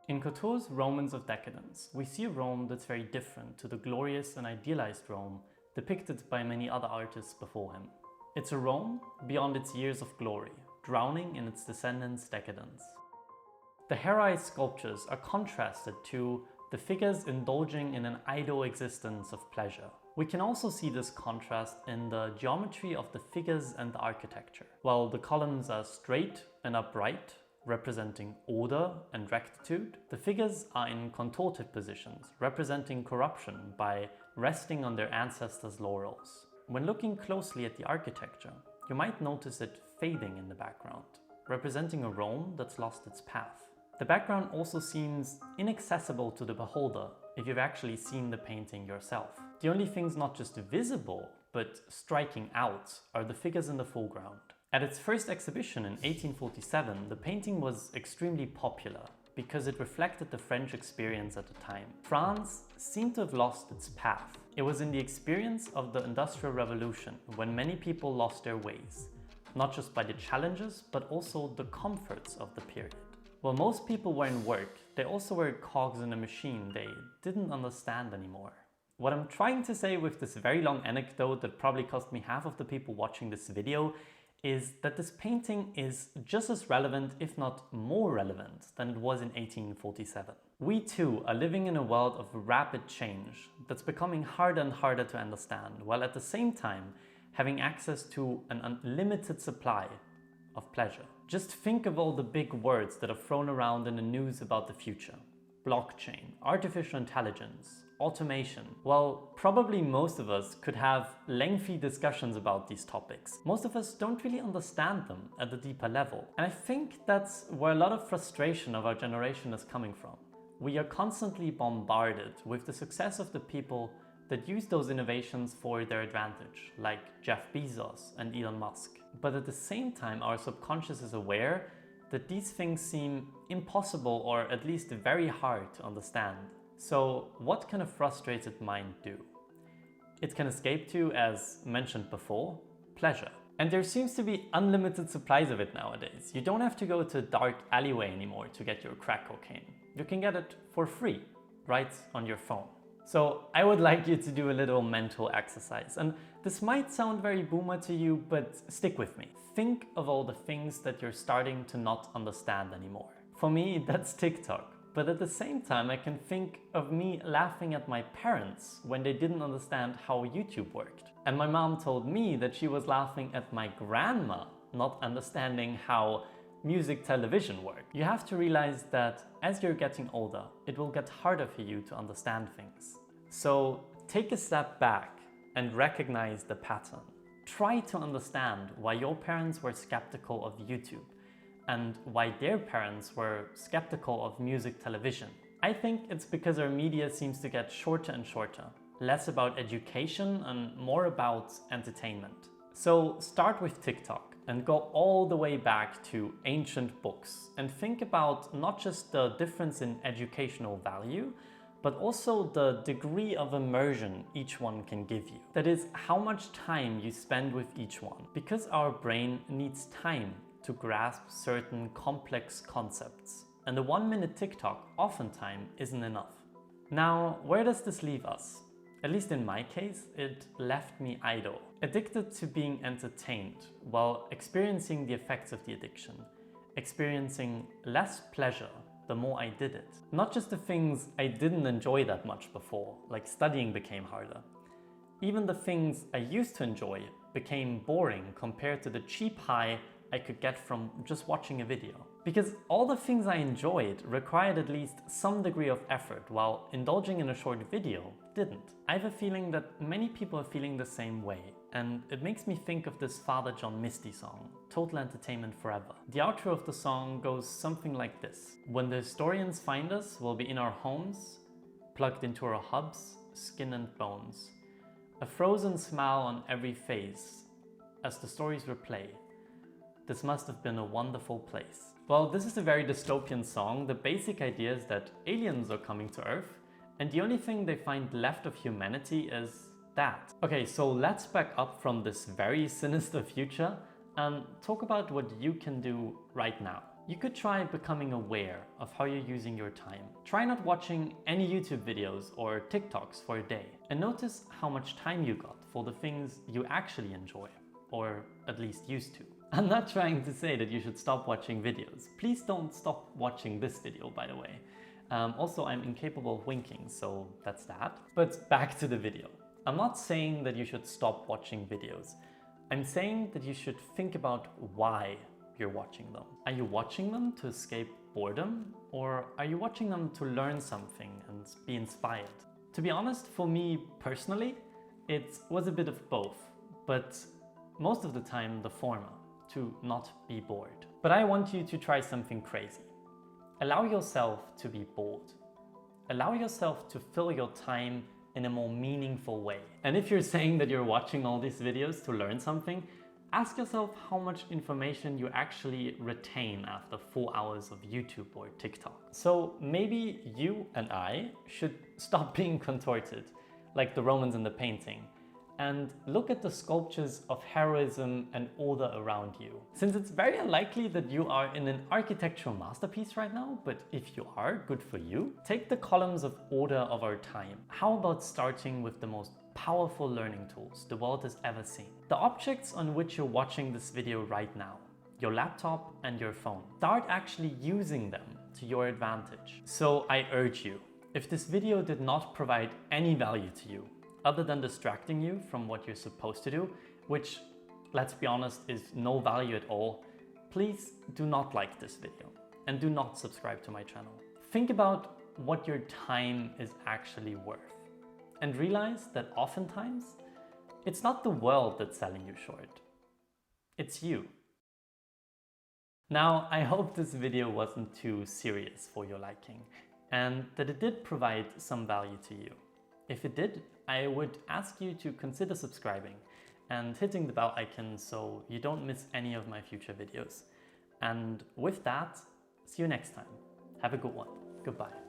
In Couture's Romans of Decadence, we see a Rome that's very different to the glorious and idealized Rome depicted by many other artists before him. It's a Rome beyond its years of glory, drowning in its descendants' decadence. The heroized sculptures are contrasted to the figures indulging in an idle existence of pleasure. We can also see this contrast in the geometry of the figures and the architecture. While the columns are straight and upright, representing order and rectitude, the figures are in contorted positions, representing corruption by resting on their ancestors' laurels. When looking closely at the architecture, you might notice it fading in the background, representing a Rome that's lost its path. The background also seems inaccessible to the beholder if you've actually seen the painting yourself. The only things not just visible, but striking out are the figures in the foreground. At its first exhibition in 1847, the painting was extremely popular because it reflected the French experience at the time. France seemed to have lost its path. It was in the experience of the Industrial Revolution when many people lost their ways, not just by the challenges, but also the comforts of the period. While most people were in work, they also were cogs in a machine they didn't understand anymore. What I'm trying to say with this very long anecdote that probably cost me half of the people watching this video is that this painting is just as relevant, if not more relevant, than it was in 1847. We too are living in a world of rapid change that's becoming harder and harder to understand, while at the same time having access to an unlimited supply of pleasure. Just think of all the big words that are thrown around in the news about the future. Blockchain, artificial intelligence, automation. Well, probably most of us could have lengthy discussions about these topics. Most of us don't really understand them at a deeper level. And I think that's where a lot of frustration of our generation is coming from. We are constantly bombarded with the success of the people that use those innovations for their advantage, like Jeff Bezos and Elon Musk. But at the same time, our subconscious is aware that these things seem impossible or at least very hard to understand. So what can a frustrated mind do? It can escape to, as mentioned before, pleasure. And there seems to be unlimited supplies of it nowadays. You don't have to go to a dark alleyway anymore to get your crack cocaine. You can get it for free, right on your phone. So I would like you to do a little mental exercise. And this might sound very boomer to you, but stick with me. Think of all the things that you're starting to not understand anymore. For me, that's TikTok. But at the same time, I can think of me laughing at my parents when they didn't understand how YouTube worked. And my mom told me that she was laughing at my grandma not understanding how music television worked. You have to realize that as you're getting older, it will get harder for you to understand things. So take a step back and recognize the pattern. Try to understand why your parents were skeptical of YouTube and why their parents were skeptical of music television. I think it's because our media seems to get shorter and shorter, less about education and more about entertainment. So start with TikTok and go all the way back to ancient books and think about not just the difference in educational value, but also the degree of immersion each one can give you. That is, how much time you spend with each one. Because our brain needs time to grasp certain complex concepts. And the 1-minute TikTok oftentimes isn't enough. Now, where does this leave us? At least in my case, it left me idle, addicted to being entertained while experiencing the effects of the addiction, experiencing less pleasure the more I did it. Not just the things I didn't enjoy that much before, like studying became harder. Even the things I used to enjoy became boring compared to the cheap high I could get from just watching a video. Because all the things I enjoyed required at least some degree of effort, while indulging in a short video didn't. I have a feeling that many people are feeling the same way, and it makes me think of this Father John Misty song, Total Entertainment Forever. The outro of the song goes something like this. When the historians find us, we'll be in our homes, plugged into our hubs, skin and bones. A frozen smile on every face as the stories replay. This must have been a wonderful place. Well, this is a very dystopian song. The basic idea is that aliens are coming to Earth, and the only thing they find left of humanity is that. Okay, so let's back up from this very sinister future and talk about what you can do right now. You could try becoming aware of how you're using your time. Try not watching any YouTube videos or TikToks for a day, and notice how much time you got for the things you actually enjoy, or at least used to. I'm not trying to say that you should stop watching videos. Please don't stop watching this video, by the way. Also, I'm incapable of winking, so that's that. But back to the video. I'm not saying that you should stop watching videos. I'm saying that you should think about why you're watching them. Are you watching them to escape boredom, or are you watching them to learn something and be inspired? To be honest, for me personally, it was a bit of both, but most of the time the former, to not be bored. But I want you to try something crazy. Allow yourself to be bored. Allow yourself to fill your time in a more meaningful way. And if you're saying that you're watching all these videos to learn something, ask yourself how much information you actually retain after 4 hours of YouTube or TikTok. So maybe you and I should stop being contorted, like the Romans in the painting, and look at the sculptures of heroism and order around you. Since it's very unlikely that you are in an architectural masterpiece right now, but if you are, good for you. Take the columns of order of our time. How about starting with the most powerful learning tools the world has ever seen? The objects on which you're watching this video right now, your laptop and your phone. Start actually using them to your advantage. So I urge you, if this video did not provide any value to you, other than distracting you from what you're supposed to do, which, let's be honest, is no value at all, please do not like this video and do not subscribe to my channel. Think about what your time is actually worth and realize that oftentimes it's not the world that's selling you short, it's you. Now, I hope this video wasn't too serious for your liking and that it did provide some value to you. If it did, I would ask you to consider subscribing and hitting the bell icon so you don't miss any of my future videos. And with that, see you next time. Have a good one. Goodbye.